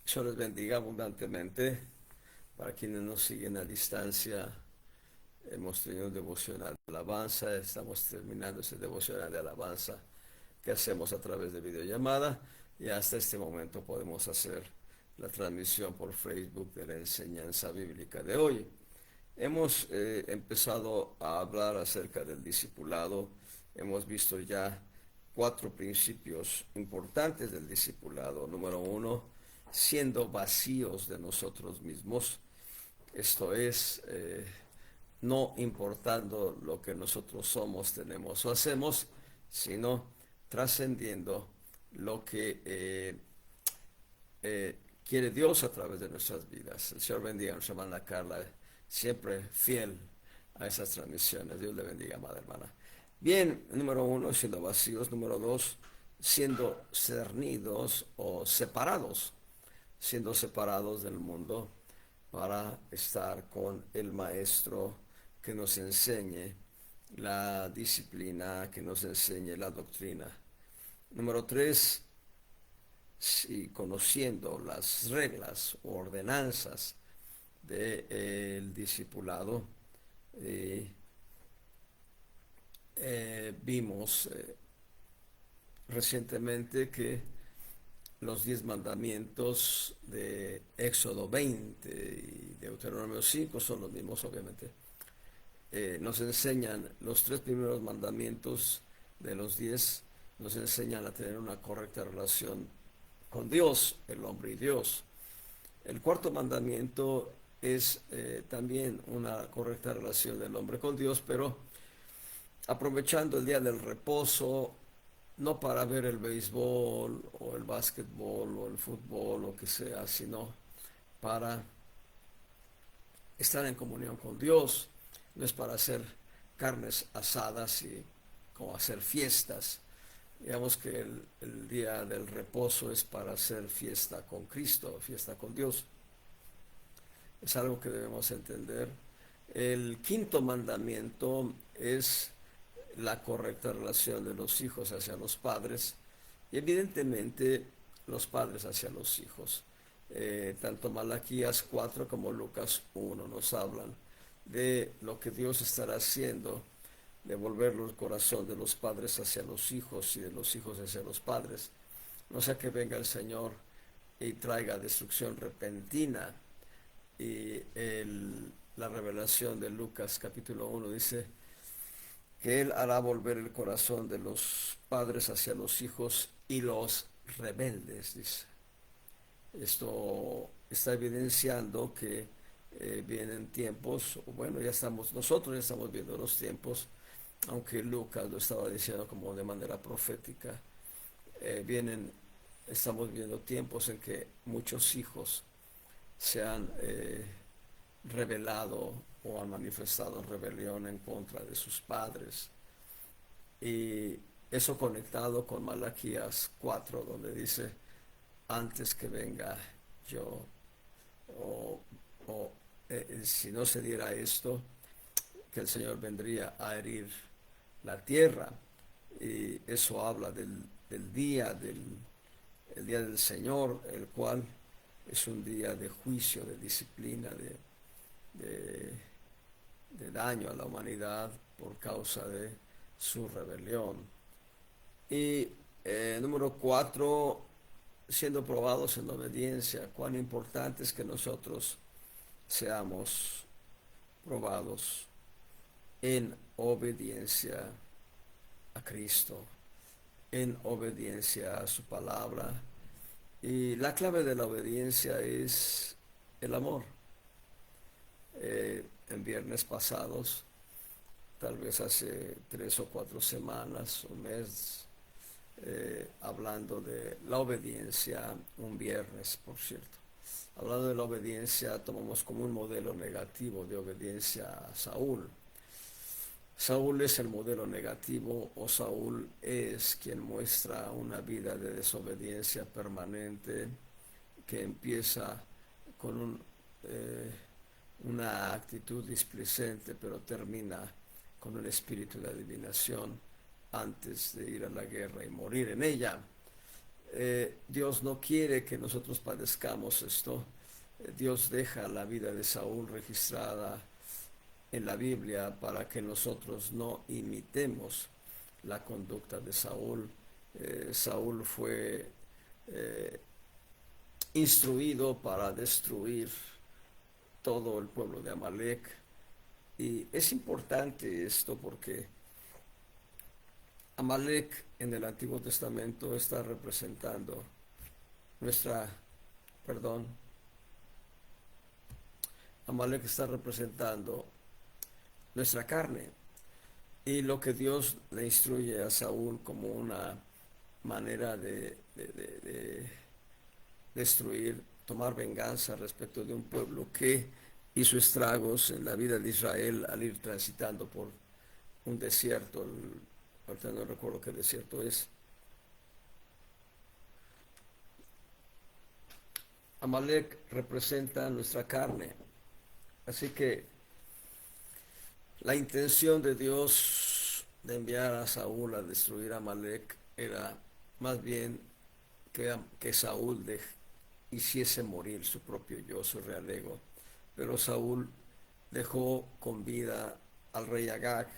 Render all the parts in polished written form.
Yo les bendiga abundantemente. Para quienes nos siguen a distancia, hemos tenido un devocional de alabanza. Estamos terminando ese devocional de alabanza que hacemos a través de videollamada. Y hasta este momento podemos hacer la transmisión por Facebook de la enseñanza bíblica de hoy. Hemos empezado a hablar acerca del discipulado. Hemos visto ya cuatro principios importantes del discipulado. Número uno, siendo vacíos de nosotros mismos. Esto es, no importando lo que nosotros somos, tenemos o hacemos, sino trascendiendo lo que quiere Dios a través de nuestras vidas. El Señor bendiga a nuestra hermana Carla, siempre fiel a esas transmisiones. Dios le bendiga, amada hermana. Bien, número uno, siendo vacíos. Número dos, siendo cernidos o separados, siendo separados del mundo para estar con el Maestro que nos enseñe la disciplina, que nos enseñe la doctrina. Número tres, si conociendo las reglas o ordenanzas del discipulado, eh, vimos recientemente que los 10 mandamientos de Éxodo 20 y Deuteronomio 5 son los mismos, obviamente. Nos enseñan los tres primeros mandamientos de los 10, nos enseñan a tener una correcta relación con Dios, el hombre y Dios. El cuarto mandamiento es también una correcta relación del hombre con Dios, pero aprovechando el día del reposo, no para ver el béisbol o el básquetbol o el fútbol o que sea, sino para estar en comunión con Dios. No es para hacer carnes asadas y como hacer fiestas. Digamos que el día del reposo es para hacer fiesta con Cristo, fiesta con Dios. Es algo que debemos entender. El quinto mandamiento es la correcta relación de los hijos hacia los padres y evidentemente los padres hacia los hijos. Tanto Malaquías 4 como Lucas 1 nos hablan de lo que Dios estará haciendo, de volver el corazón de los padres hacia los hijos y de los hijos hacia los padres. No sea que venga el Señor y traiga destrucción repentina. Y la revelación de Lucas capítulo 1 dice que Él hará volver el corazón de los padres hacia los hijos y los rebeldes, dice. Esto está evidenciando que vienen tiempos, bueno, nosotros ya estamos viendo los tiempos, aunque Lucas lo estaba diciendo como de manera profética, estamos viendo tiempos en que muchos hijos se han rebelado o han manifestado rebelión en contra de sus padres. Y eso conectado con Malaquías 4, donde dice, antes que venga yo, o, o si no se diera esto, que el Señor vendría a herir la tierra. Y eso habla del día, el día del Señor, el cual es un día de juicio, de disciplina, de, de daño a la humanidad por causa de su rebelión. Y número 4, siendo probados en la obediencia. Cuán importante es que nosotros seamos probados en obediencia a Cristo, en obediencia a su palabra. Y la clave de la obediencia es el amor. En viernes pasados, tal vez hace 3 o 4 semanas, un mes, hablando de la obediencia, un viernes, por cierto. Hablando de la obediencia, tomamos como un modelo negativo de obediencia a Saúl. Saúl es el modelo negativo, o Saúl es quien muestra una vida de desobediencia permanente que empieza con una actitud displicente, pero termina con un espíritu de adivinación antes de ir a la guerra y morir en ella. Dios no quiere que nosotros padezcamos esto. Dios deja la vida de Saúl registrada en la Biblia para que nosotros no imitemos la conducta de Saúl. Saúl fue instruido para destruir todo el pueblo de Amalek. Y es importante esto porque Amalek en el Antiguo Testamento está representando nuestra, perdón, Amalek está representando nuestra carne. Y lo que Dios le instruye a Saúl como una manera de destruir, tomar venganza respecto de un pueblo que hizo estragos en la vida de Israel al ir transitando por un desierto. Ahorita no recuerdo qué desierto es. Amalek representa nuestra carne. Así que la intención de Dios de enviar a Saúl a destruir a Amalek era más bien que Saúl hiciese morir su propio yo, su real ego. Pero Saúl dejó con vida al rey Agag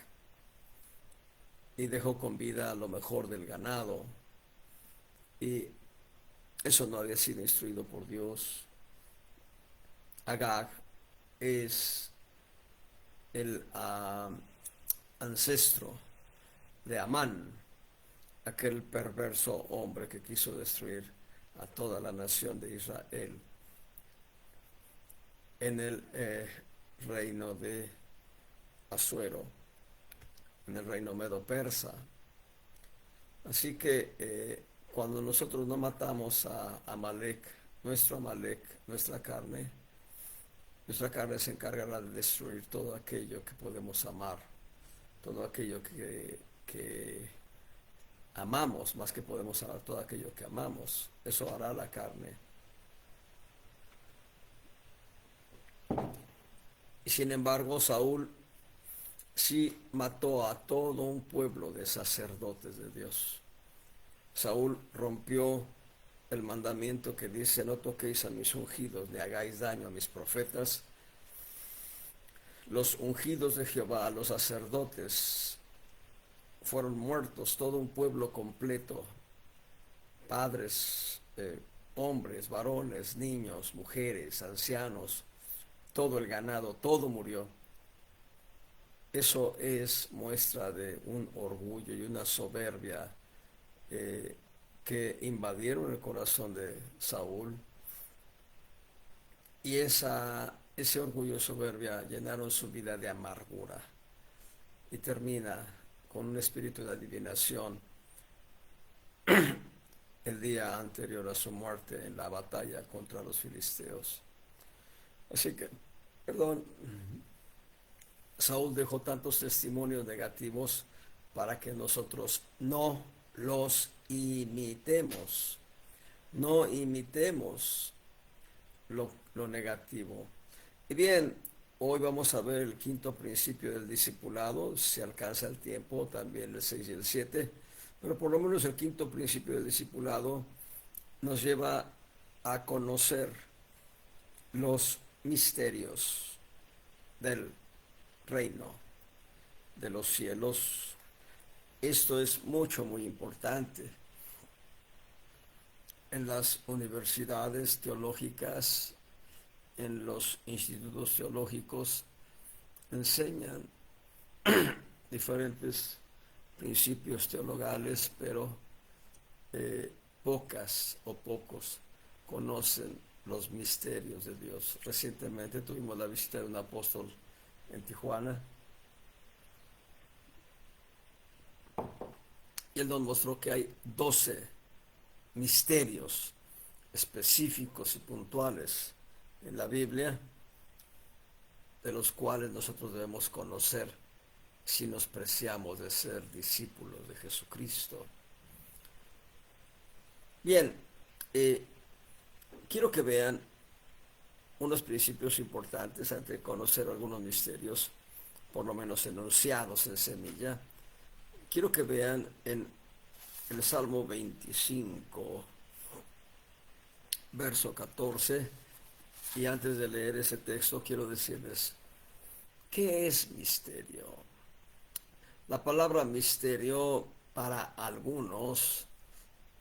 y dejó con vida a lo mejor del ganado. Y eso no había sido instruido por Dios. Agag es el ancestro de Amán, aquel perverso hombre que quiso destruir a toda la nación de Israel en el reino de Asuero, en el reino medo-persa. Así que cuando nosotros no matamos a Amalek, nuestra carne se encargará de destruir todo aquello que podemos amar, todo aquello que amamos, más que podemos amar, todo aquello que amamos. Eso hará la carne. Y sin embargo, Saúl sí mató a todo un pueblo de sacerdotes de Dios. Saúl rompió el mandamiento que dice: no toquéis a mis ungidos, ni hagáis daño a mis profetas. Los ungidos de Jehová, los sacerdotes, fueron muertos, todo un pueblo completo, padres, hombres, varones, niños, mujeres, ancianos, todo el ganado, todo murió. Eso es muestra de un orgullo y una soberbia que invadieron el corazón de Saúl, y ese orgullo y soberbia llenaron su vida de amargura, y termina con un espíritu de adivinación el día anterior a su muerte en la batalla contra los filisteos. Así que, perdón, Saúl dejó tantos testimonios negativos para que nosotros no los imitemos. No imitemos lo negativo. Y bien, hoy vamos a ver el quinto principio del discipulado, si alcanza el tiempo, también el 6 y el 7, pero por lo menos el quinto principio del discipulado nos lleva a conocer los misterios del reino de los cielos. Esto es muy importante. En las universidades teológicas, en los institutos teológicos, enseñan diferentes principios teologales, pero pocas o pocos conocen los misterios de Dios. Recientemente tuvimos la visita de un apóstol en Tijuana, y él nos mostró que hay 12 misterios específicos y puntuales en la Biblia, de los cuales nosotros debemos conocer si nos preciamos de ser discípulos de Jesucristo. Bien, quiero que vean unos principios importantes antes de conocer algunos misterios, por lo menos enunciados en semilla. Quiero que vean en el Salmo 25, verso 14. Y antes de leer ese texto, quiero decirles, ¿qué es misterio? La palabra misterio para algunos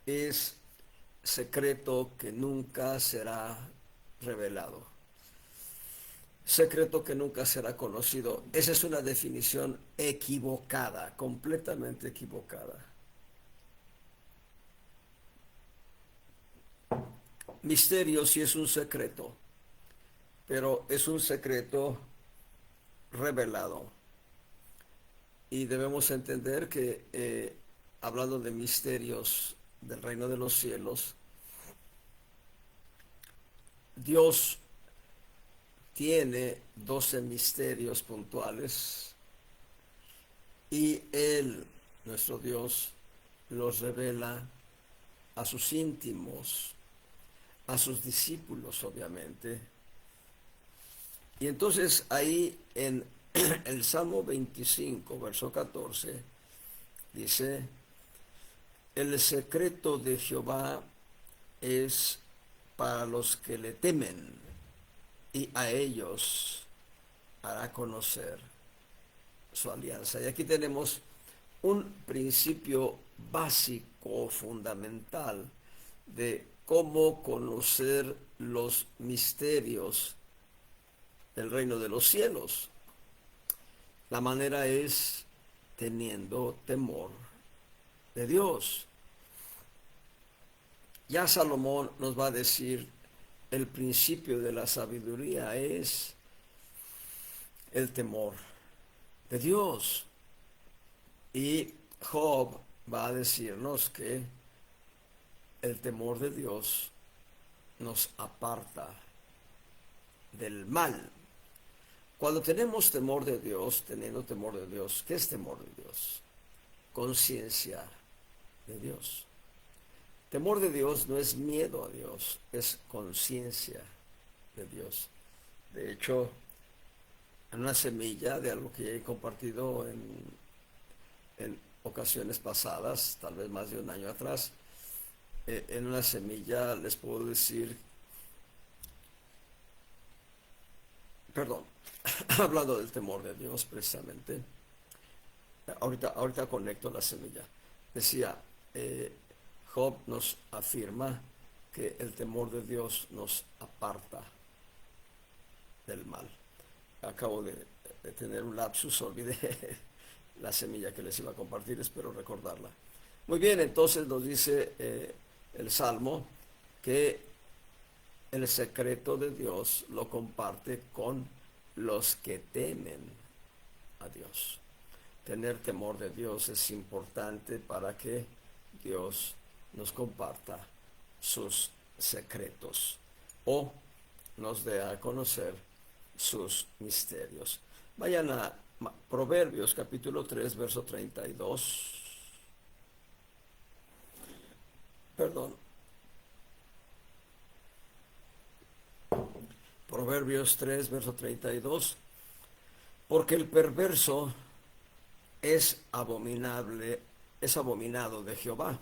es secreto que nunca será revelado, secreto que nunca será conocido. Esa es una definición equivocada, completamente equivocada. Misterio sí es un secreto, pero es un secreto revelado. Y debemos entender que hablando de misterios del reino de los cielos, Dios tiene 12 misterios puntuales y Él, nuestro Dios, los revela a sus íntimos, a sus discípulos, obviamente. Y entonces ahí en el Salmo 25, verso 14, dice, el secreto de Jehová es para los que le temen, y a ellos hará conocer su alianza. Y aquí tenemos un principio básico, fundamental, de cómo conocer los misterios del reino de los cielos. La manera es teniendo temor de Dios. Ya Salomón nos va a decir, el principio de la sabiduría es el temor de Dios. Y Job va a decirnos que el temor de Dios nos aparta del mal. Cuando tenemos temor de Dios, teniendo temor de Dios, ¿qué es temor de Dios? Conciencia de Dios. Temor de Dios no es miedo a Dios, es conciencia de Dios. De hecho, en una semilla de algo que ya he compartido en ocasiones pasadas, tal vez más de un año atrás, en una semilla les puedo decir, perdón, hablando del temor de Dios precisamente, ahorita conecto la semilla. Decía, Job nos afirma que el temor de Dios nos aparta del mal. Acabo de tener un lapsus, olvidé la semilla que les iba a compartir, espero recordarla. Muy bien, entonces nos dice el Salmo que el secreto de Dios lo comparte con los que temen a Dios. Tener temor de Dios es importante para que Dios nos comparta sus secretos o nos dé a conocer sus misterios. Vayan a Proverbios capítulo 3, verso 32. Perdón. Proverbios 3, verso 32. Porque el perverso es abominable, es abominado de Jehová.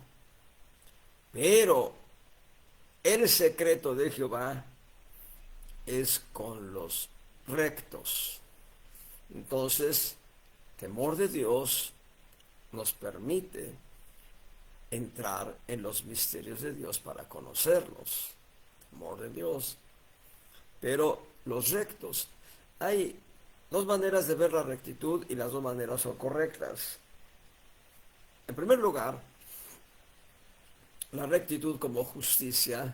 Pero el secreto de Jehová es con los rectos. Entonces, temor de Dios nos permite entrar en los misterios de Dios para conocerlos. Temor de Dios. Pero los rectos, hay dos maneras de ver la rectitud y las dos maneras son correctas. En primer lugar, la rectitud como justicia,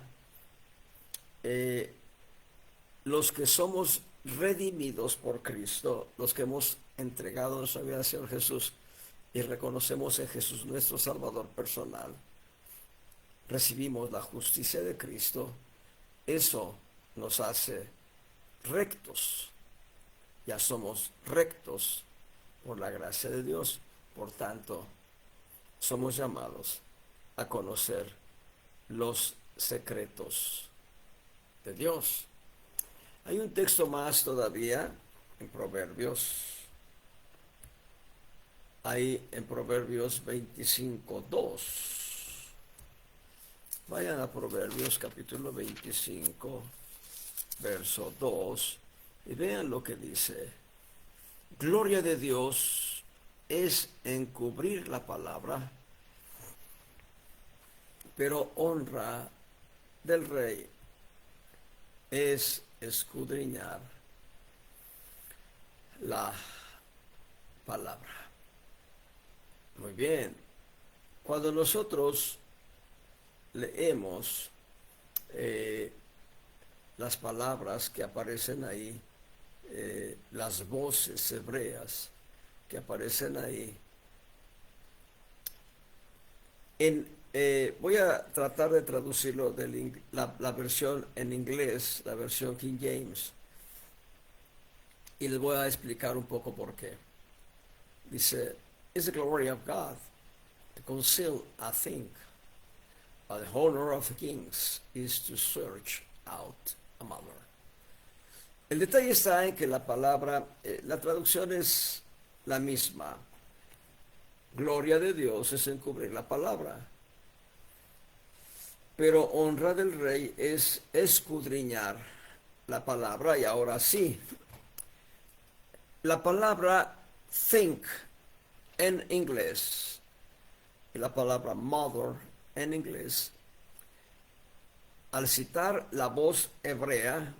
los que somos redimidos por Cristo, los que hemos entregado nuestra vida al Señor Jesús y reconocemos en Jesús nuestro Salvador personal, recibimos la justicia de Cristo, eso nos hace rectos. Ya somos rectos por la gracia de Dios, por tanto, somos llamados a conocer los secretos de Dios. Hay un texto más todavía en Proverbios. Hay en Proverbios 25:2. Vayan a Proverbios capítulo 25, verso 2, y vean lo que dice. Gloria de Dios es encubrir la palabra, pero honra del rey es escudriñar la palabra. Muy bien. Cuando nosotros leemos las palabras que aparecen ahí, las voces hebreas que aparecen ahí, voy a tratar de traducirlo de la versión en inglés, la versión King James, y les voy a explicar un poco por qué. Dice, "It's the glory of God to conceal a thing, but the honor of kings is to search out a matter." El detalle está en que la palabra, la traducción es la misma. Gloria de Dios es encubrir la palabra, pero honra del rey es escudriñar la palabra. Y ahora sí, la palabra think en inglés y la palabra mother en inglés, al citar la voz hebrea,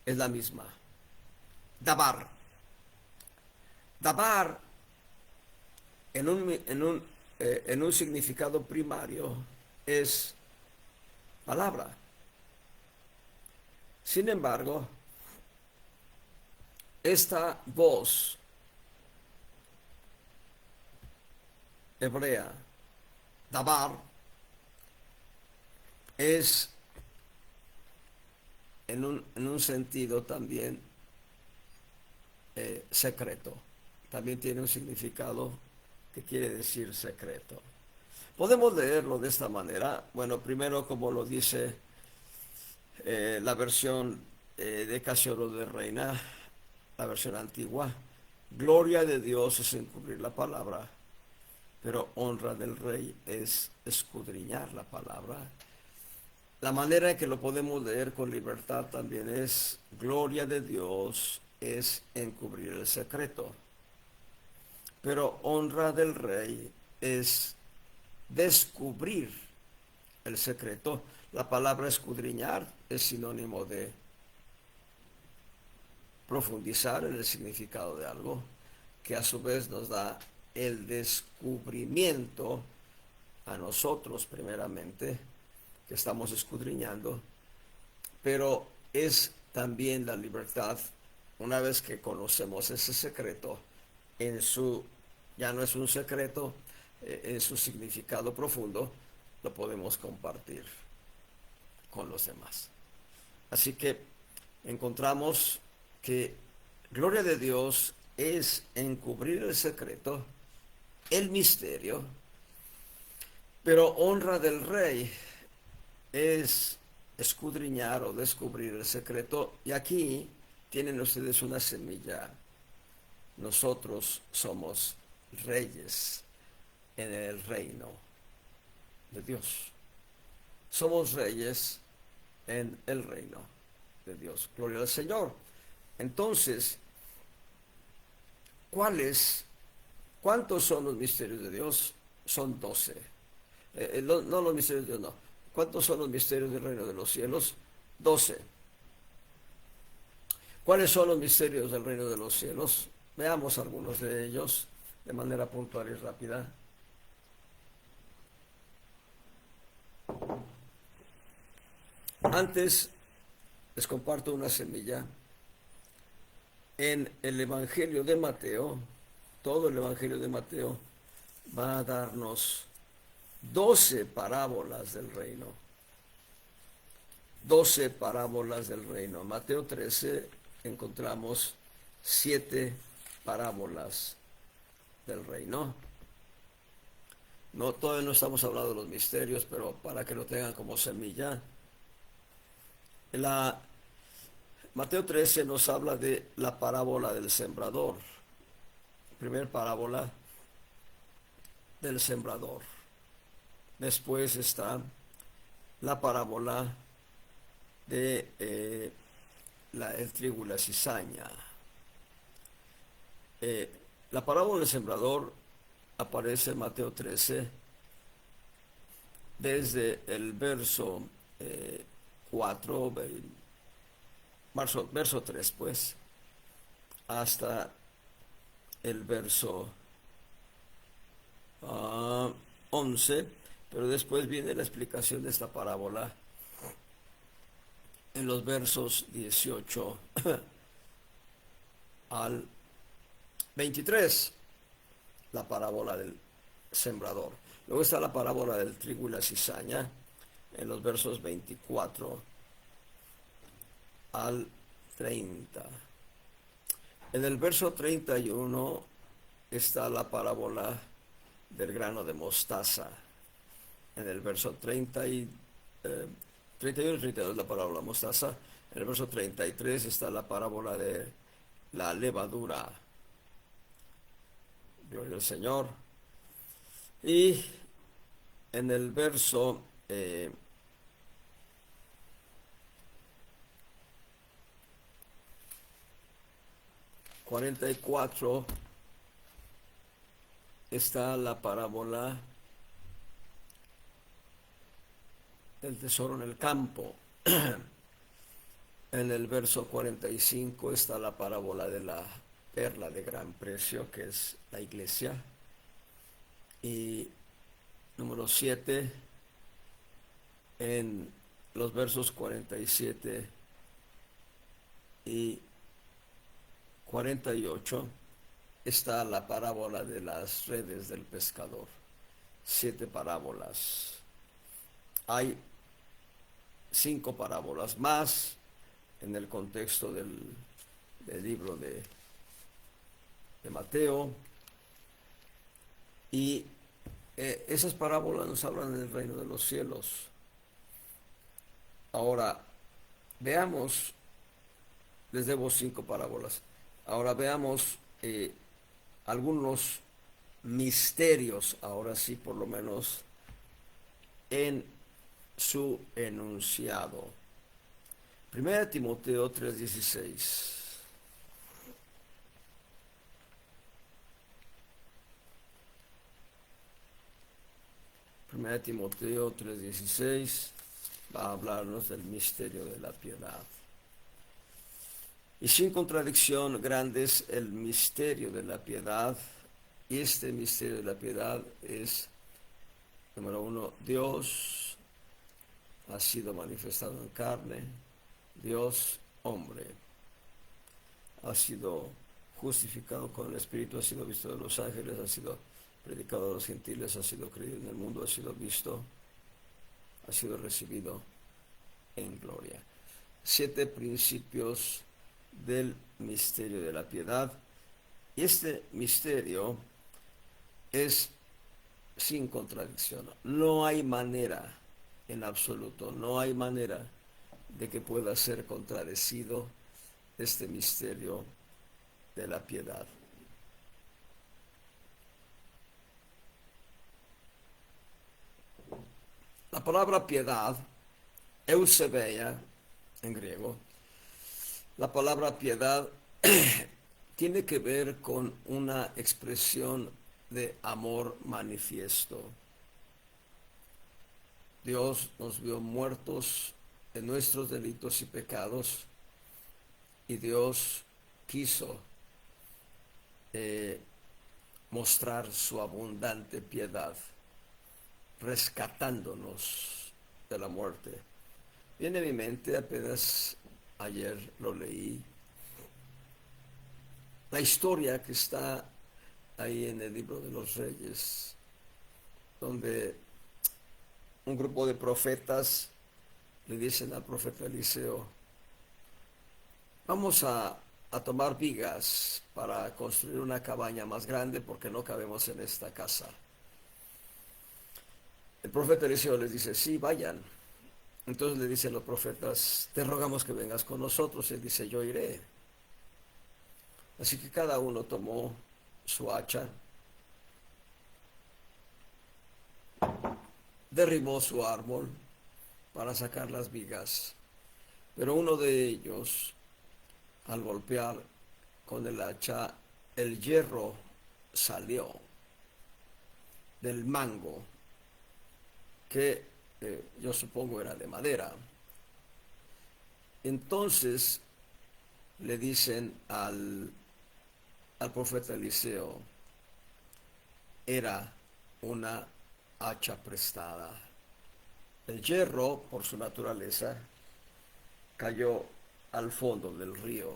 es la misma. Dabar. Dabar en un significado primario es palabra. Sin embargo, esta voz hebrea, dabar, es en un sentido también secreto. También tiene un significado que quiere decir secreto. Podemos leerlo de esta manera. Bueno, primero, como lo dice la versión de Casiodoro de Reina, la versión antigua: gloria de Dios es encubrir la palabra, pero honra del rey es escudriñar la palabra. La manera en que lo podemos leer con libertad también es: gloria de Dios es encubrir el secreto, pero honra del rey es descubrir el secreto. La palabra escudriñar es sinónimo de profundizar en el significado de algo, que a su vez nos da el descubrimiento a nosotros primeramente, que estamos escudriñando, pero es también la libertad, una vez que conocemos ese secreto, ya no es un secreto, en su significado profundo, lo podemos compartir con los demás. Así que encontramos que gloria de Dios es encubrir el secreto, el misterio, pero honra del rey es escudriñar o descubrir el secreto. Y aquí tienen ustedes una semilla. Nosotros somos reyes en el reino de Dios. Somos reyes en el reino de Dios. Gloria al Señor. Entonces, ¿cuántos son los misterios de Dios? Son 12. No los misterios de Dios, no. ¿Cuántos son los misterios del reino de los cielos? 12. ¿Cuáles son los misterios del reino de los cielos? Veamos algunos de ellos de manera puntual y rápida. Antes les comparto una semilla. En el Evangelio de Mateo, todo el Evangelio de Mateo va a darnos 12 parábolas del reino. 12 parábolas del reino. En Mateo 13 encontramos 7 parábolas del reino. Todavía no estamos hablando de los misterios, pero para que lo tengan como semilla. Mateo 13 nos habla de la parábola del sembrador. Primera parábola del sembrador. Después está la parábola de el trigo y la cizaña. La parábola del sembrador aparece en Mateo 13, desde el verso 4, verso 3, pues, hasta el verso 11, pero después viene la explicación de esta parábola en los versos 18 al 23, la parábola del sembrador. Luego está la parábola del trigo y la cizaña en los versos 24 al 30. En el verso 31 está la parábola del grano de mostaza. En el verso 31 y 32 la parábola de mostaza. En el verso 33 está la parábola de la levadura. Gloria al Señor. Y en el verso 44 está la parábola del tesoro en el campo. En el verso 45 está la parábola de la perla de gran precio, que es la iglesia. Y número 7, en los versos 47 y 48 está la parábola de las redes del pescador. 7 parábolas. Hay 5 parábolas más en el contexto del libro de Mateo. Y esas parábolas nos hablan del reino de los cielos. Ahora, veamos, les debo 5 parábolas. Ahora veamos algunos misterios, ahora sí por lo menos, en su enunciado. 1 Timoteo 3:16. Primera Timoteo 3:16 va a hablarnos del misterio de la piedad. Y sin contradicción grande es el misterio de la piedad. Y este misterio de la piedad es, número 1, Dios ha sido manifestado en carne, Dios hombre, ha sido justificado con el Espíritu, ha sido visto de los ángeles, ha sido predicado a los gentiles, ha sido creído en el mundo, ha sido visto, ha sido recibido en gloria. 7 principios del misterio de la piedad. Y este misterio es sin contradicción. No hay manera, en absoluto, no hay manera de que pueda ser contradecido este misterio de la piedad. La palabra piedad, eusebeia en griego, la palabra piedad tiene que ver con una expresión de amor manifiesto. Dios nos vio muertos en nuestros delitos y pecados y Dios quiso mostrar su abundante piedad, rescatándonos de la muerte. Viene a mi mente, apenas ayer lo leí, la historia que está ahí en el libro de los Reyes, donde un grupo de profetas le dicen al profeta Eliseo: vamos a tomar vigas para construir una cabaña más grande porque no cabemos en esta casa. El profeta Eliseo les dice: sí, vayan. Entonces le dicen los profetas: te rogamos que vengas con nosotros. Él dice: yo iré. Así que cada uno tomó su hacha, derribó su árbol, para sacar las vigas. Pero uno de ellos, al golpear con el hacha, el hierro salió del mango, que yo supongo era de madera. Entonces le dicen al profeta Eliseo, era una hacha prestada. El hierro, por su naturaleza, cayó al fondo del río.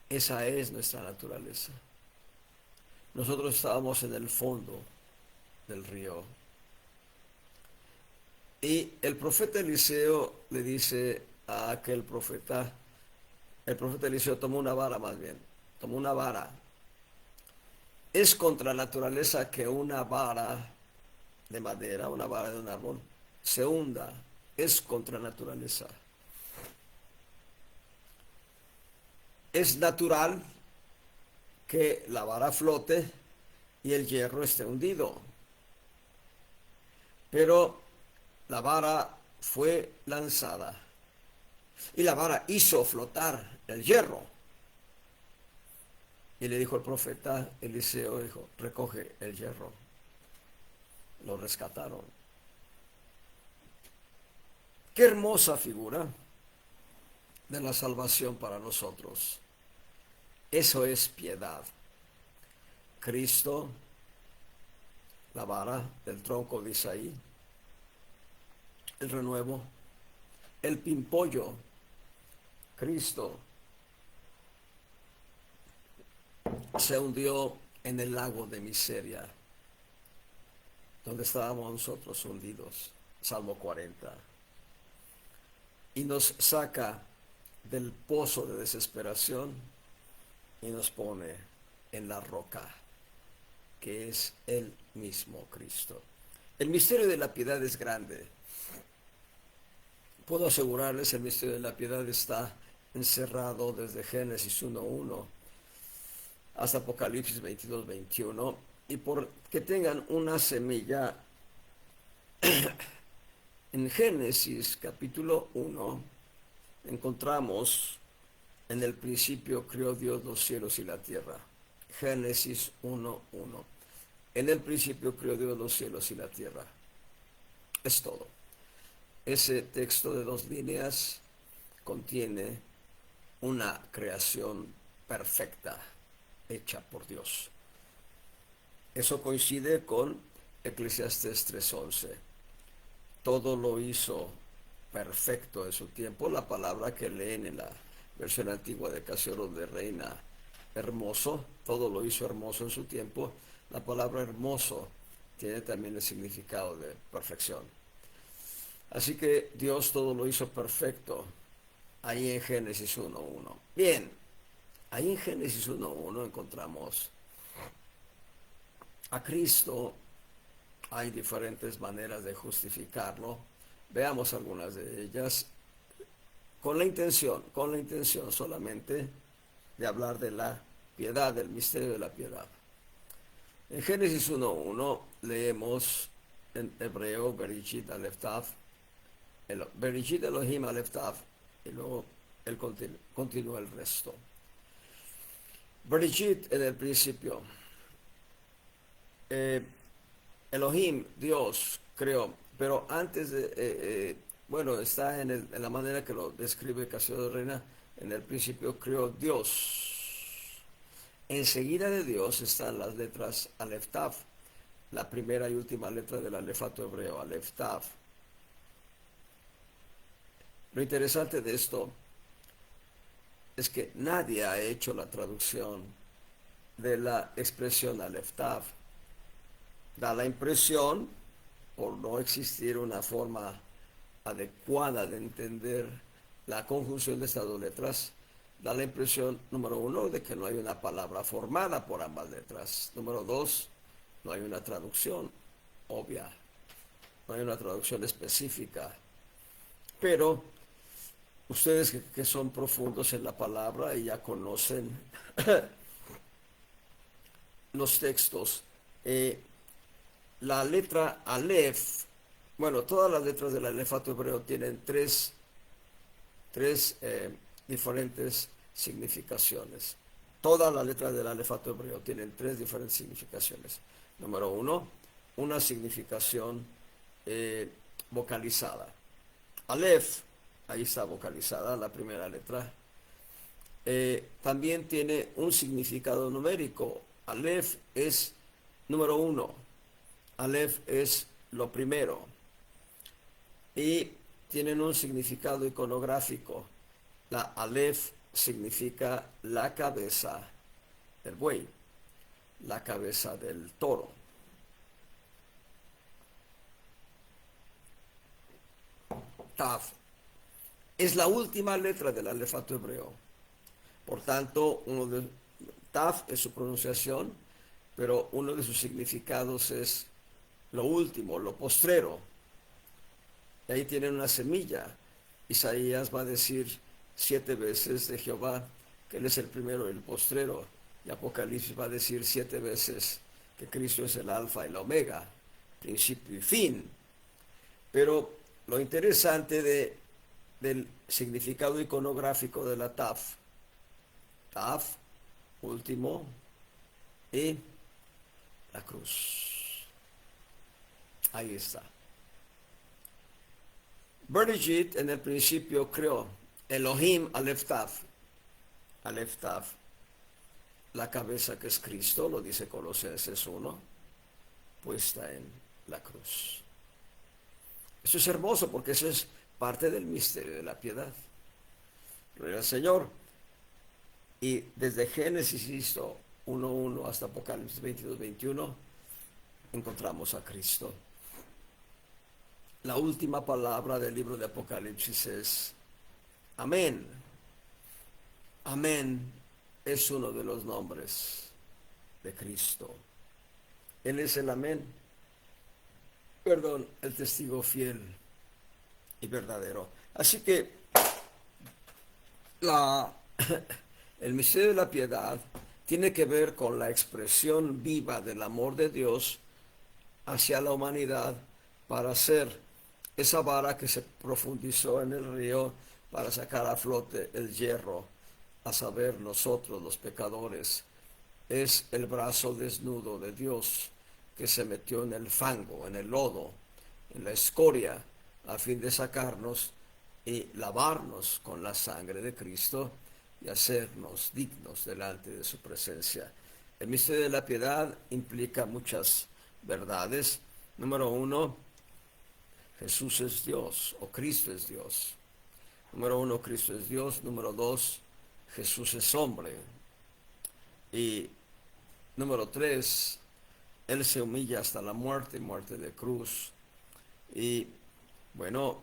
Esa es nuestra naturaleza. Nosotros estábamos en el fondo del río. Y el profeta Eliseo le dice a aquel profeta, el profeta Eliseo tomó una vara más bien, tomó una vara. Es contra naturaleza que una vara de madera, una vara de un árbol, se hunda. Es contra naturaleza. Es natural que la vara flote y el hierro esté hundido. Pero la vara fue lanzada y la vara hizo flotar el hierro. Y le dijo el profeta Eliseo, dijo, recoge el hierro. Lo rescataron. Qué hermosa figura de la salvación para nosotros. Eso es piedad. Cristo, la vara del tronco de Isaí, el renuevo, el pimpollo, Cristo se hundió en el lago de miseria, donde estábamos nosotros hundidos, Salmo 40, y nos saca del pozo de desesperación y nos pone en la roca, que es el mismo Cristo. El misterio de la piedad es grande. Puedo asegurarles, el misterio de la piedad está encerrado desde Génesis 1:1 hasta Apocalipsis 22:21, y por que tengan una semilla, en Génesis capítulo 1 encontramos: en el principio creó Dios los cielos y la tierra. Génesis 1:1. En el principio creó Dios los cielos y la tierra. Es todo. Ese texto de 2 líneas contiene una creación perfecta, hecha por Dios. Eso coincide con Eclesiastés 3:11. Todo lo hizo perfecto en su tiempo. La palabra que leen en la versión antigua de Casiodoro de Reina, hermoso, todo lo hizo hermoso en su tiempo. La palabra hermoso tiene también el significado de perfección. Así que Dios todo lo hizo perfecto ahí en Génesis 1:1. Bien, ahí en Génesis 1:1 encontramos a Cristo. Hay diferentes maneras de justificarlo. Veamos algunas de ellas con la intención solamente de hablar de la piedad, del misterio de la piedad. En Génesis 1:1 leemos en hebreo Bereshit Aleph Tav, Bereshit Elohim Aleph Tav, y luego él continúa el resto. Bereshit, en el principio. Elohim, Dios, creó, pero antes de, bueno, está en la manera que lo describe Casiodoro de Reina. En el principio creó Dios. Enseguida de Dios están las letras Aleph Tav, la primera y última letra del alefato hebreo, Aleph Tav. Lo interesante de esto es que nadie ha hecho la traducción de la expresión Aleph Tav. Da la impresión, por no existir una forma adecuada de entender la conjunción de estas dos letras, da la impresión, número uno, de que no hay una palabra formada por ambas letras. Número dos, no hay una traducción obvia, no hay una traducción específica. Pero ustedes que son profundos en la palabra y ya conocen los textos, la letra Aleph Bueno, todas las letras del alefato hebreo tienen tres diferentes significaciones. Todas las letras del alefato hebreo tienen tres diferentes significaciones. Número uno, una significación vocalizada. Aleph, ahí está vocalizada la primera letra. También tiene un significado numérico. Aleph es número uno. Aleph es lo primero. Y tienen un significado iconográfico. La Aleph significa la cabeza del buey, la cabeza del toro. Tav es la última letra del alefato hebreo. Por tanto, Tav es su pronunciación, pero uno de sus significados es lo último, lo postrero. Y ahí tienen una semilla. Isaías va a decir 7 veces de Jehová que Él es el primero y el postrero. Y Apocalipsis va a decir 7 veces que Cristo es el alfa y el omega, principio y fin. Pero lo interesante del significado iconográfico de la Taf, último, y la cruz. Ahí está. Bereshit en el principio creó Elohim Aleph Tav, la cabeza que es Cristo, lo dice Colosenses 1, puesta en la cruz. Eso es hermoso porque eso es parte del misterio de la piedad. Gloria al Señor. Y desde Génesis 1:1 hasta Apocalipsis 22:21 encontramos a Cristo. La última palabra del libro de Apocalipsis es amén. Amén es uno de los nombres de Cristo. Él es el amén. El testigo fiel y verdadero. Así que el misterio de la piedad tiene que ver con la expresión viva del amor de Dios hacia la humanidad para hacer esa vara que se profundizó en el río para sacar a flote el hierro, a saber, nosotros los pecadores. Es el brazo desnudo de Dios que se metió en el fango, en el lodo, en la escoria, a fin de sacarnos y lavarnos con la sangre de Cristo y hacernos dignos delante de su presencia. El misterio de la piedad implica muchas verdades. Número uno, Jesús es Dios o Cristo es Dios. Número uno, Cristo es Dios. Número dos, Jesús es hombre. Y número tres, Él se humilla hasta la muerte de cruz. Y bueno,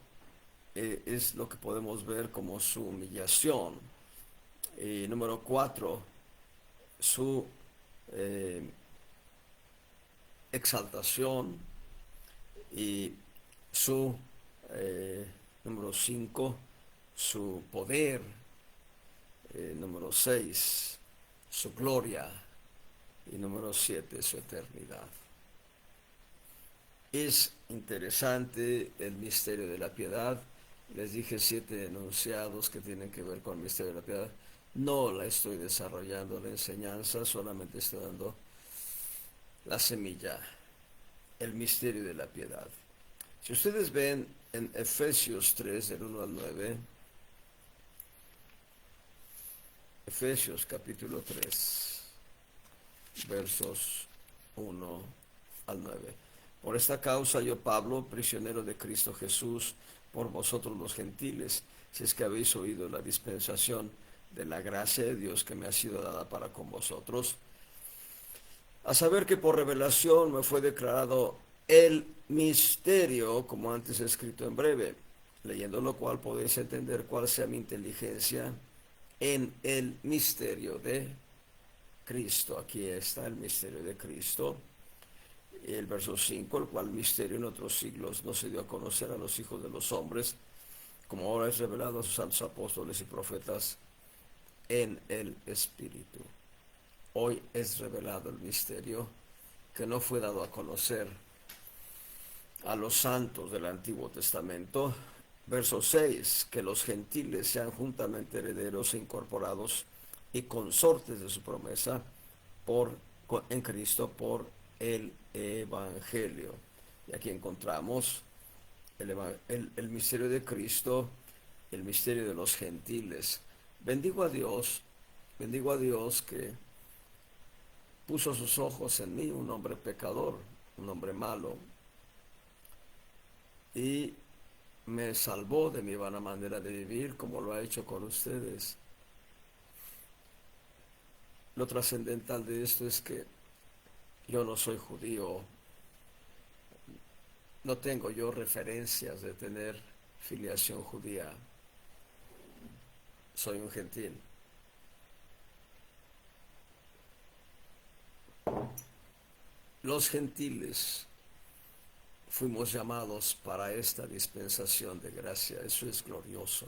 es lo que podemos ver como su humillación. Y número cuatro, su exaltación. Y su, número 5, su poder. Número 6, su gloria. Y número 7, su eternidad. Es interesante el misterio de la piedad. Les dije 7 enunciados que tienen que ver con el misterio de la piedad. No la estoy desarrollando la enseñanza, solamente estoy dando la semilla, el misterio de la piedad. Si ustedes ven en Efesios 3, del 1 al 9, Efesios capítulo 3, versos 1 al 9. Por esta causa yo, Pablo, prisionero de Cristo Jesús, por vosotros los gentiles, si es que habéis oído la dispensación de la gracia de Dios que me ha sido dada para con vosotros, a saber que por revelación me fue declarado el misterio, como antes he escrito en breve, leyendo lo cual podéis entender cuál sea mi inteligencia en el misterio de Cristo. Aquí está el misterio de Cristo. El verso 5, el cual misterio en otros siglos no se dio a conocer a los hijos de los hombres, como ahora es revelado a sus santos apóstoles y profetas en el Espíritu. Hoy es revelado el misterio que no fue dado a conocer a los santos del Antiguo Testamento. Verso 6, que los gentiles sean juntamente herederos e incorporados y consortes de su promesa en Cristo por el Evangelio. Y aquí encontramos el misterio de Cristo, el misterio de los gentiles. Bendigo a Dios que puso sus ojos en mí, un hombre pecador, un hombre malo, y me salvó de mi vana manera de vivir, como lo ha hecho con ustedes. Lo trascendental de esto es que yo no soy judío, no tengo yo referencias de tener filiación judía, soy un gentil. Los gentiles fuimos llamados para esta dispensación de gracia, eso es glorioso.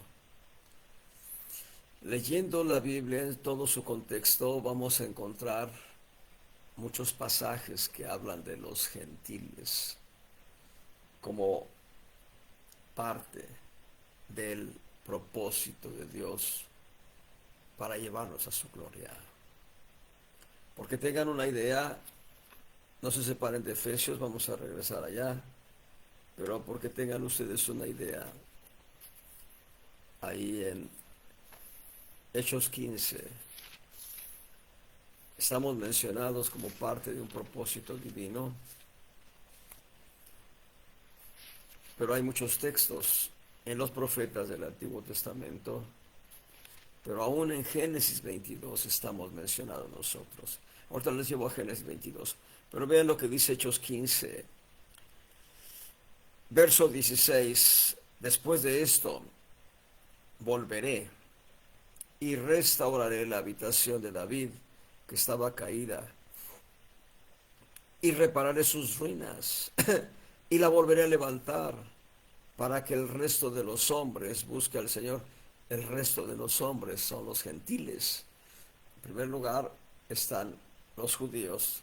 Leyendo la Biblia en todo su contexto vamos a encontrar muchos pasajes que hablan de los gentiles como parte del propósito de Dios para llevarnos a su gloria. Porque tengan una idea, no se separen de Efesios, vamos a regresar allá, pero porque tengan ustedes una idea, ahí en Hechos 15, estamos mencionados como parte de un propósito divino, pero hay muchos textos en los profetas del Antiguo Testamento, pero aún en Génesis 22 estamos mencionados nosotros. Ahorita les llevo a Génesis 22, pero vean lo que dice Hechos 15, verso 16, después de esto volveré y restauraré la habitación de David, que estaba caída, y repararé sus ruinas, y la volveré a levantar, para que el resto de los hombres busque al Señor. El resto de los hombres son los gentiles. En primer lugar están los judíos,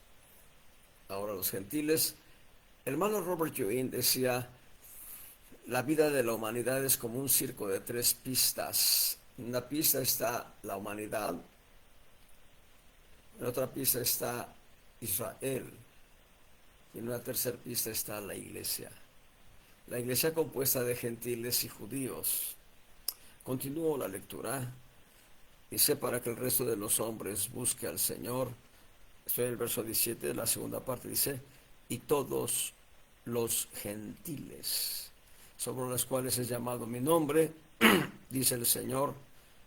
ahora los gentiles. El hermano Robert Ewing decía, la vida de la humanidad es como un circo de 3 pistas. En una pista está la humanidad, en otra pista está Israel, y en una tercera pista está la iglesia. La iglesia compuesta de gentiles y judíos. Continúo la lectura. Dice, para que el resto de los hombres busque al Señor. Estoy en el verso 17, la segunda parte dice, y todos los gentiles, sobre los cuales es llamado mi nombre, dice el Señor,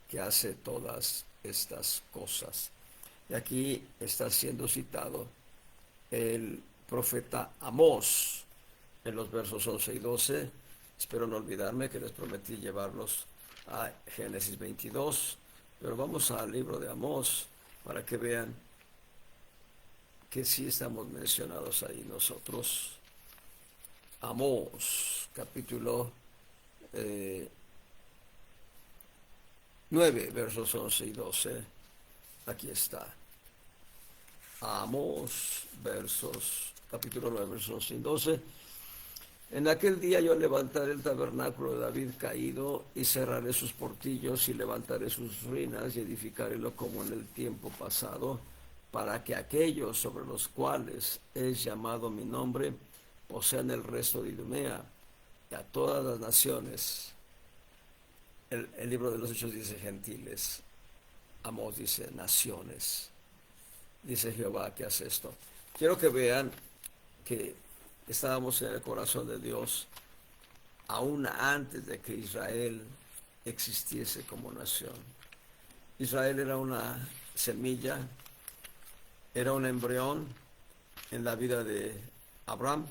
que hace todas estas cosas. Y aquí está siendo citado el profeta Amós en los versos 11 y 12. Espero no olvidarme que les prometí llevarlos a Génesis 22, pero vamos al libro de Amós para que vean que sí estamos mencionados ahí nosotros. Amós, capítulo 9, versos 11 y 12. Aquí está. Amós, capítulo 9, versos 11 y 12. En aquel día yo levantaré el tabernáculo de David caído y cerraré sus portillos y levantaré sus ruinas y edificarélo como en el tiempo pasado, para que aquellos sobre los cuales es llamado mi nombre posean el resto de Idumea y a todas las naciones. El libro de los Hechos dice gentiles, Amós dice naciones. Dice Jehová que hace esto. Quiero que vean que estábamos en el corazón de Dios aún antes de que Israel existiese como nación. Israel era una semilla, era un embrión en la vida de Abraham,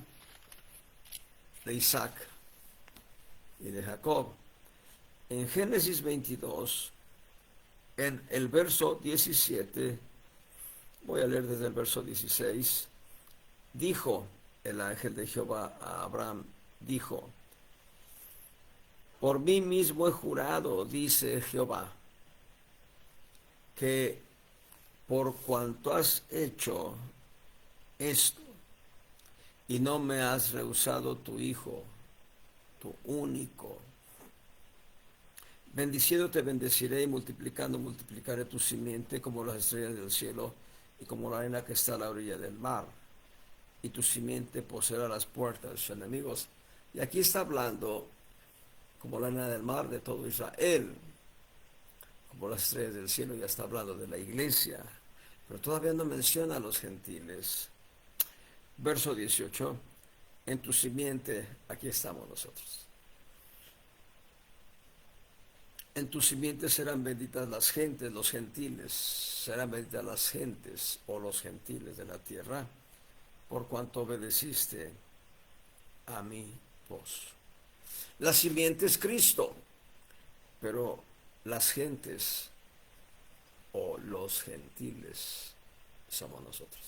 de Isaac y de Jacob. En Génesis 22, en el verso 17, voy a leer desde el verso 16, dijo el ángel de Jehová a Abraham, dijo, por mí mismo he jurado, dice Jehová, que por cuanto has hecho esto y no me has rehusado tu Hijo, tu único. Bendiciendo te bendeciré y multiplicando multiplicaré tu simiente como las estrellas del cielo y como la arena que está a la orilla del mar. Y tu simiente poseerá las puertas de sus enemigos. Y aquí está hablando, como la arena del mar, de todo Israel, como las estrellas del cielo. Ya está hablando de la iglesia, pero todavía no menciona a los gentiles. Verso 18, en tu simiente, aquí estamos nosotros. En tu simiente serán benditas las gentes, los gentiles, serán benditas las gentes o los gentiles de la tierra, por cuanto obedeciste a mi voz. La simiente es Cristo, pero las gentes o los gentiles somos nosotros.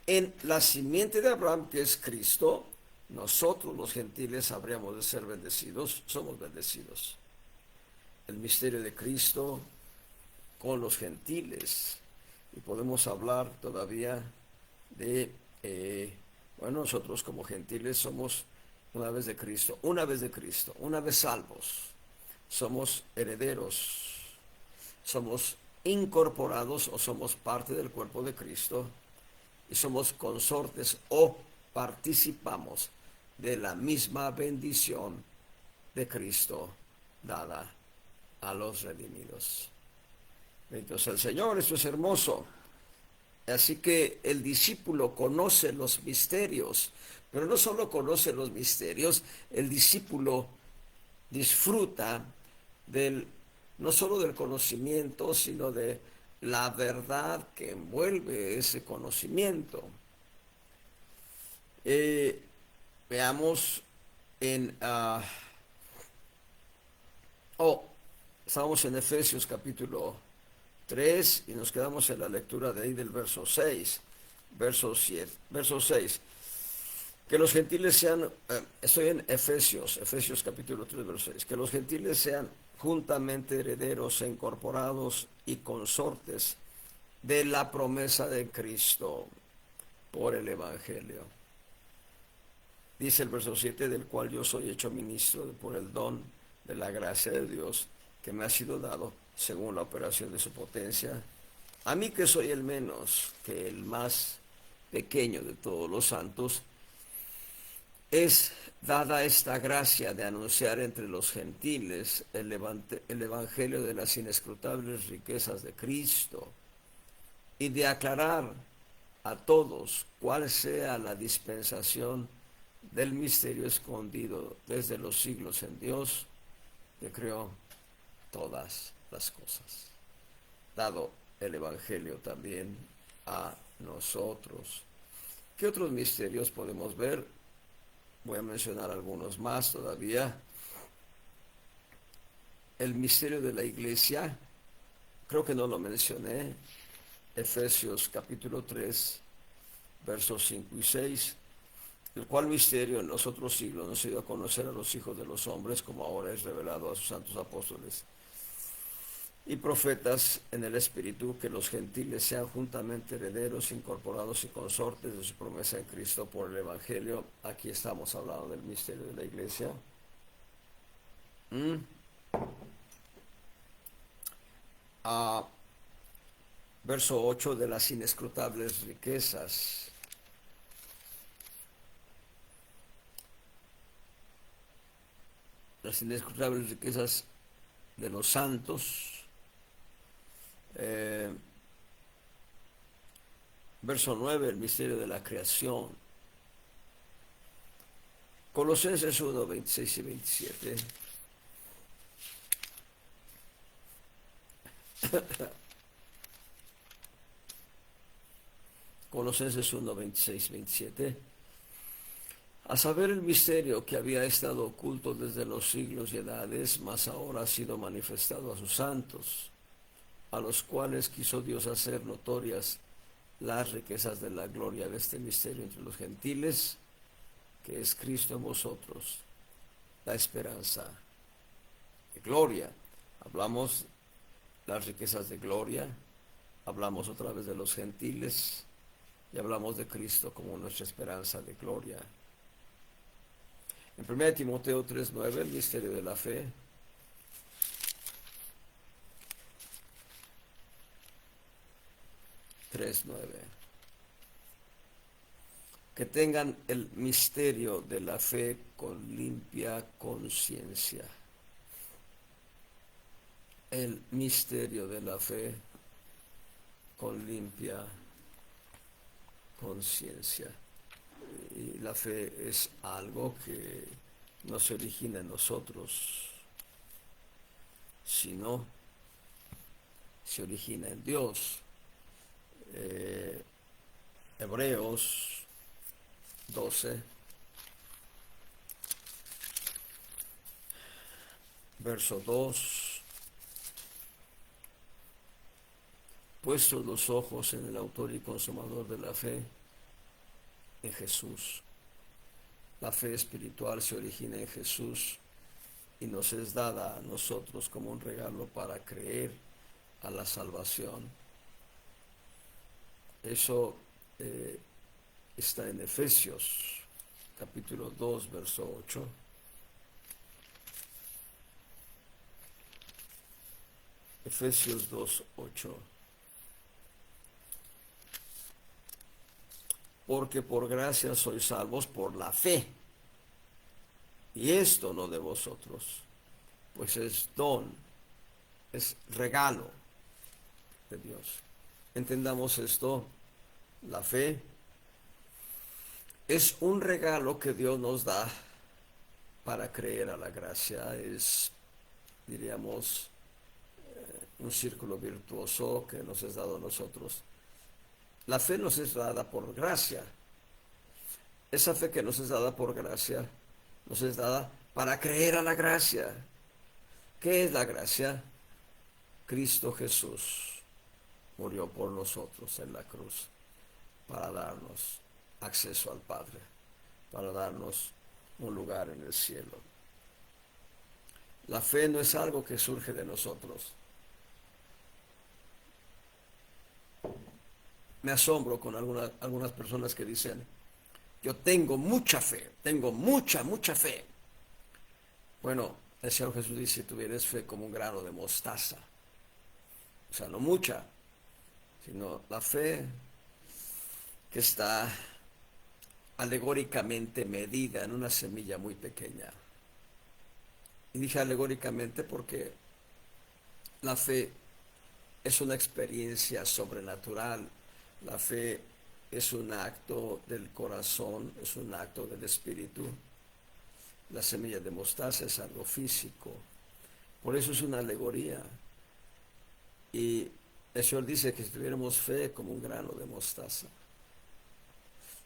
En la simiente de Abraham, que es Cristo, nosotros los gentiles habríamos de ser bendecidos, somos bendecidos. El misterio de Cristo con los gentiles. Y podemos hablar todavía de, nosotros como gentiles somos una vez de Cristo, una vez salvos, somos herederos, somos incorporados o somos parte del cuerpo de Cristo y somos consortes o participamos de la misma bendición de Cristo dada a los redimidos. Bendito sea el Señor, esto es hermoso. Así que el discípulo conoce los misterios, pero no solo conoce los misterios, el discípulo disfruta no solo del conocimiento, sino de la verdad que envuelve ese conocimiento. Veamos en... Estamos en Efesios capítulo 3 y nos quedamos en la lectura de ahí del verso 6. Verso 6. Que los gentiles sean, estoy en Efesios capítulo 3, verso 6. Que los gentiles sean juntamente herederos e incorporados y consortes de la promesa de Cristo por el Evangelio. Dice el verso 7, del cual yo soy hecho ministro por el don de la gracia de Dios que me ha sido dado según la operación de su potencia. A mí que soy el menos, que el más pequeño de todos los santos, es dada esta gracia de anunciar entre los gentiles el evangelio de las inescrutables riquezas de Cristo y de aclarar a todos cuál sea la dispensación del misterio escondido desde los siglos en Dios, que creó todas las cosas, dado el evangelio también a nosotros. ¿Qué otros misterios podemos ver? Voy a mencionar algunos más todavía. El misterio de la iglesia, creo que no lo mencioné. Efesios capítulo 3, versos 5 y 6, el cual misterio en los otros siglos no se dio a conocer a los hijos de los hombres, como ahora es revelado a sus santos apóstoles y profetas en el Espíritu, que los gentiles sean juntamente herederos, incorporados y consortes de su promesa en Cristo por el Evangelio. Aquí estamos hablando del misterio de la iglesia. Verso 8, de las inescrutables riquezas. Las inescrutables riquezas de los santos. Verso 9, el misterio de la creación. Colosenses 1, 26 y 27. Colosenses 1, 26 y 27. A saber el misterio que había estado oculto desde los siglos y edades, mas ahora ha sido manifestado a sus santos, a los cuales quiso Dios hacer notorias las riquezas de la gloria de este misterio entre los gentiles, que es Cristo en vosotros, la esperanza de gloria. Hablamos las riquezas de gloria, hablamos otra vez de los gentiles, y hablamos de Cristo como nuestra esperanza de gloria. En 1 Timoteo 3:9, el misterio de la fe. Que tengan el misterio de la fe con limpia conciencia. El misterio de la fe con limpia conciencia. Y la fe es algo que no se origina en nosotros, sino se origina en Dios. Hebreos 12, verso 2. Puestos los ojos en el autor y consumador de la fe, en Jesús. La fe espiritual se origina en Jesús y nos es dada a nosotros como un regalo para creer a la salvación. Eso está en Efesios capítulo 2, verso 8. Efesios 2, 8. Porque por gracia sois salvos por la fe. Y esto no de vosotros, pues es don, es regalo de Dios. Entendamos esto, la fe es un regalo que Dios nos da para creer a la gracia. Es, diríamos, un círculo virtuoso que nos es dado a nosotros. La fe nos es dada por gracia. Esa fe que nos es dada por gracia, nos es dada para creer a la gracia. ¿Qué es la gracia? Cristo Jesús murió por nosotros en la cruz para darnos acceso al Padre, para darnos un lugar en el cielo. La fe no es algo que surge de nosotros. Me asombro con algunas personas que dicen: yo tengo mucha fe, tengo mucha fe. Bueno, el Señor Jesús dice: si tuvieres fe como un grano de mostaza. O sea, no mucha, sino la fe que está alegóricamente medida en una semilla muy pequeña. Y dije alegóricamente porque la fe es una experiencia sobrenatural. La fe es un acto del corazón, es un acto del espíritu. La semilla de mostaza es algo físico. Por eso es una alegoría. Y el Señor dice que si tuviéramos fe como un grano de mostaza,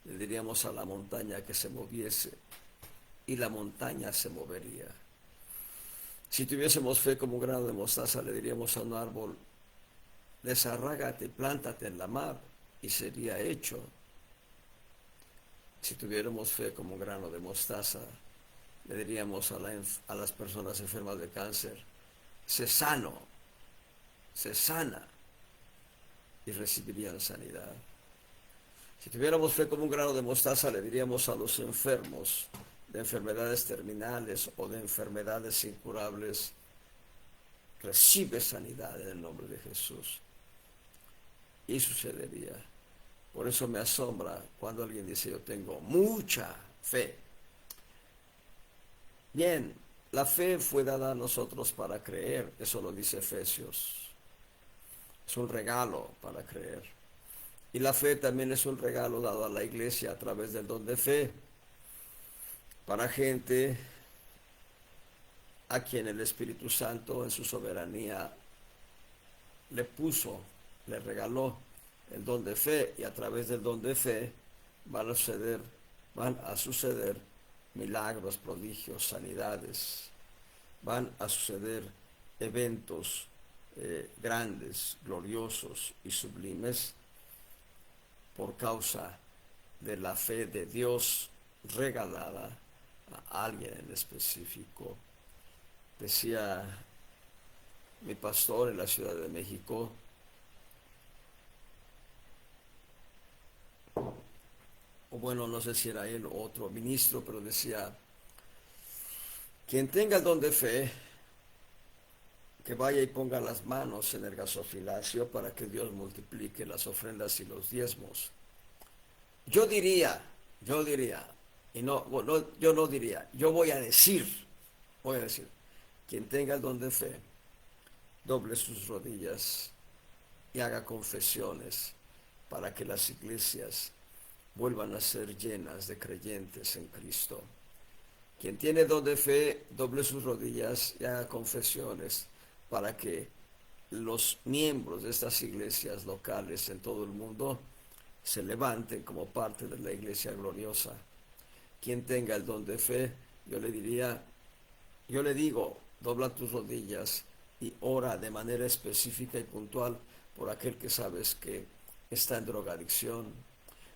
le diríamos a la montaña que se moviese y la montaña se movería. Si tuviésemos fe como un grano de mostaza, le diríamos a un árbol: desarrágate, plántate en la mar, y sería hecho. Si tuviéramos fe como un grano de mostaza, le diríamos a las personas enfermas de cáncer: sé sano, sé sana, y recibirían sanidad. Si tuviéramos fe como un grano de mostaza, le diríamos a los enfermos de enfermedades terminales o de enfermedades incurables: recibe sanidad en el nombre de Jesús. Y sucedería. Por eso me asombra cuando alguien dice: yo tengo mucha fe. Bien, la fe fue dada a nosotros para creer, eso lo dice Efesios. Es un regalo para creer. Y la fe también es un regalo dado a la iglesia a través del don de fe, para gente a quien el Espíritu Santo en su soberanía le regaló el don de fe, y a través del don de fe van a suceder milagros, prodigios, sanidades, van a suceder eventos grandes, gloriosos y sublimes por causa de la fe de Dios regalada a alguien en específico. Decía mi pastor en la Ciudad de México: bueno, no sé si era él o otro ministro, pero decía, quien tenga el don de fe, que vaya y ponga las manos en el gasofilacio para que Dios multiplique las ofrendas y los diezmos. Yo diría, y yo no diría, yo voy a decir, quien tenga el don de fe, doble sus rodillas y haga confesiones para que las iglesias vuelvan a ser llenas de creyentes en Cristo. Quien tiene don de fe, doble sus rodillas y haga confesiones para que los miembros de estas iglesias locales en todo el mundo se levanten como parte de la iglesia gloriosa. Quien tenga el don de fe, yo le digo, dobla tus rodillas y ora de manera específica y puntual por aquel que sabes que está en drogadicción,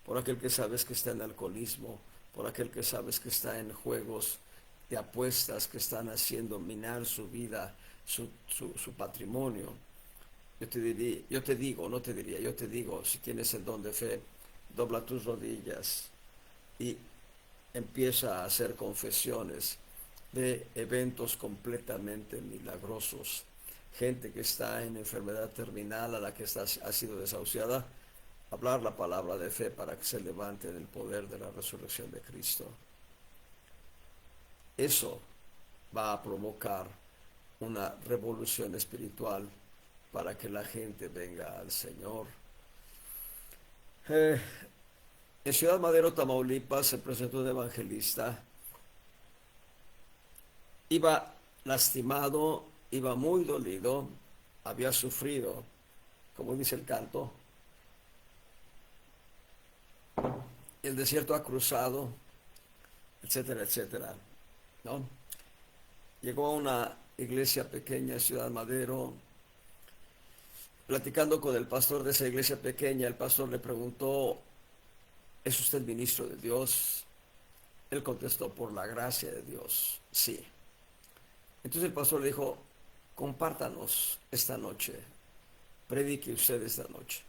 por aquel que sabes que está en alcoholismo, por aquel que sabes que está en juegos de apuestas que están haciendo minar su vida, su patrimonio. Yo te digo, si tienes el don de fe, dobla tus rodillas y empieza a hacer confesiones de eventos completamente milagrosos. Gente que está en enfermedad terminal, a la que ha sido desahuciada, hablar la palabra de fe para que se levante en el poder de la resurrección de Cristo. Eso va a provocar una revolución espiritual para que la gente venga al Señor. En Ciudad Madero, Tamaulipas, se presentó un evangelista. Iba lastimado, iba muy dolido, había sufrido, como dice el canto, el desierto ha cruzado, etcétera, etcétera, ¿no? Llegó a una iglesia pequeña en Ciudad Madero. Platicando con el pastor de esa iglesia pequeña, el pastor le preguntó, ¿es usted ministro de Dios? Él contestó, por la gracia de Dios, sí. Entonces el pastor le dijo, compártanos esta noche, predique usted esta noche.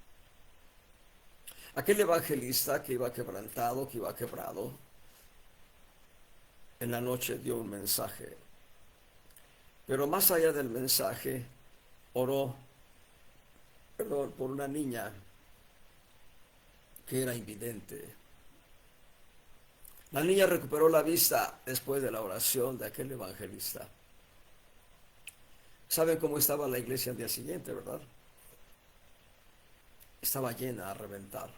Aquel evangelista que iba quebrantado, que iba quebrado, en la noche dio un mensaje. Pero más allá del mensaje, oró por una niña que era invidente. La niña recuperó la vista después de la oración de aquel evangelista. ¿Saben cómo estaba la iglesia al día siguiente, verdad? Estaba llena a reventar.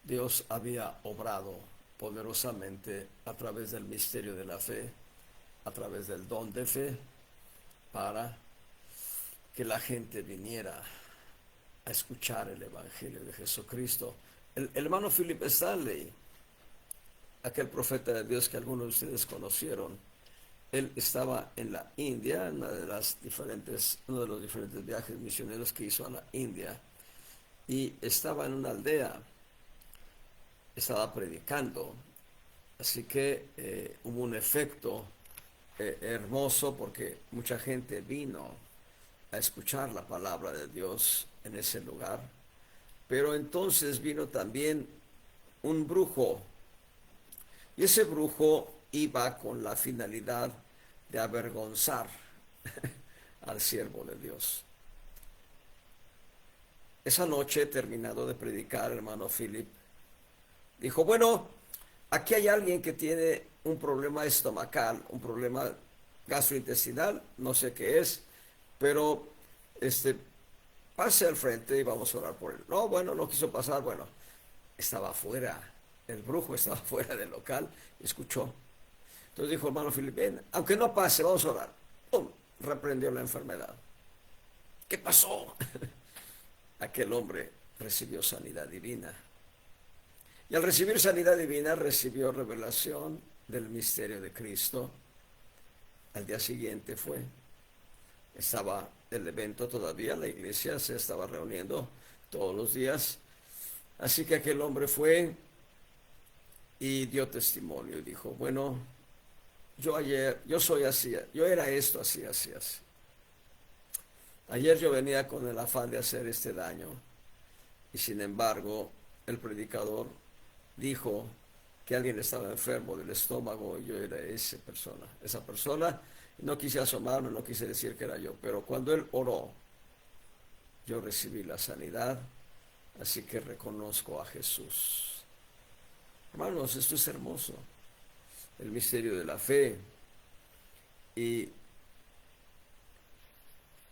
Dios había obrado poderosamente a través del misterio de la fe, a través del don de fe, para que la gente viniera a escuchar el Evangelio de Jesucristo. El hermano Philip Stanley, aquel profeta de Dios que algunos de ustedes conocieron, él estaba en la India, en uno de los diferentes viajes misioneros que hizo a la India, y estaba en una aldea, estaba predicando, así que hubo un efecto hermoso porque mucha gente vino a escuchar la palabra de Dios en ese lugar. Pero entonces vino también un brujo, y ese brujo iba con la finalidad de avergonzar al siervo de Dios. Esa noche, terminado de predicar, hermano Philip dijo, bueno, aquí hay alguien que tiene un problema estomacal, un problema gastrointestinal, no sé qué es, pero pase al frente y vamos a orar por él. No, bueno, no quiso pasar, bueno, estaba afuera, el brujo estaba fuera del local, escuchó. Entonces dijo, hermano Philip, ven, aunque no pase, vamos a orar. ¡Pum! Reprendió la enfermedad. ¿Qué pasó? Aquel hombre recibió sanidad divina. Y al recibir sanidad divina, recibió revelación del misterio de Cristo. Al día siguiente estaba el evento todavía, la iglesia se estaba reuniendo todos los días. Así que aquel hombre fue y dio testimonio y dijo, bueno, yo soy así, yo era esto, así. Ayer yo venía con el afán de hacer este daño y sin embargo el predicador dijo que alguien estaba enfermo del estómago y yo era esa persona. No quise asomarme, no quise decir que era yo, pero cuando él oró, yo recibí la sanidad, así que reconozco a Jesús. Hermanos, esto es hermoso, el misterio de la fe, y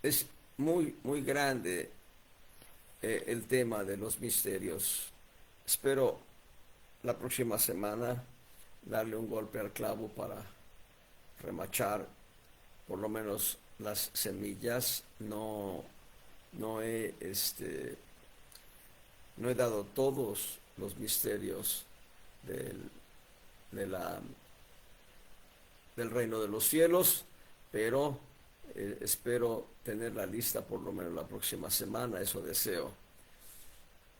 es muy, muy grande el tema de los misterios. Espero la próxima semana darle un golpe al clavo para remachar por lo menos las semillas. No he dado todos los misterios de del reino de los cielos, pero espero tener la lista por lo menos la próxima semana, eso deseo.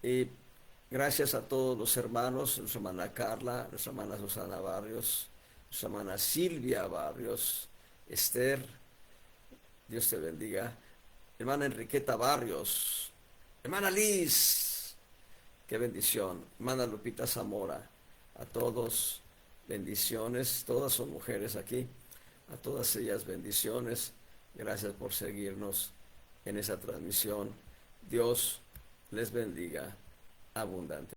Y gracias a todos los hermanos, nuestra hermana Carla, nuestra hermana Susana Barrios, nuestra hermana Silvia Barrios, Esther, Dios te bendiga, hermana Enriqueta Barrios, hermana Liz, qué bendición, hermana Lupita Zamora, a todos bendiciones, todas son mujeres aquí, a todas ellas bendiciones, gracias por seguirnos en esa transmisión, Dios les bendiga abundante.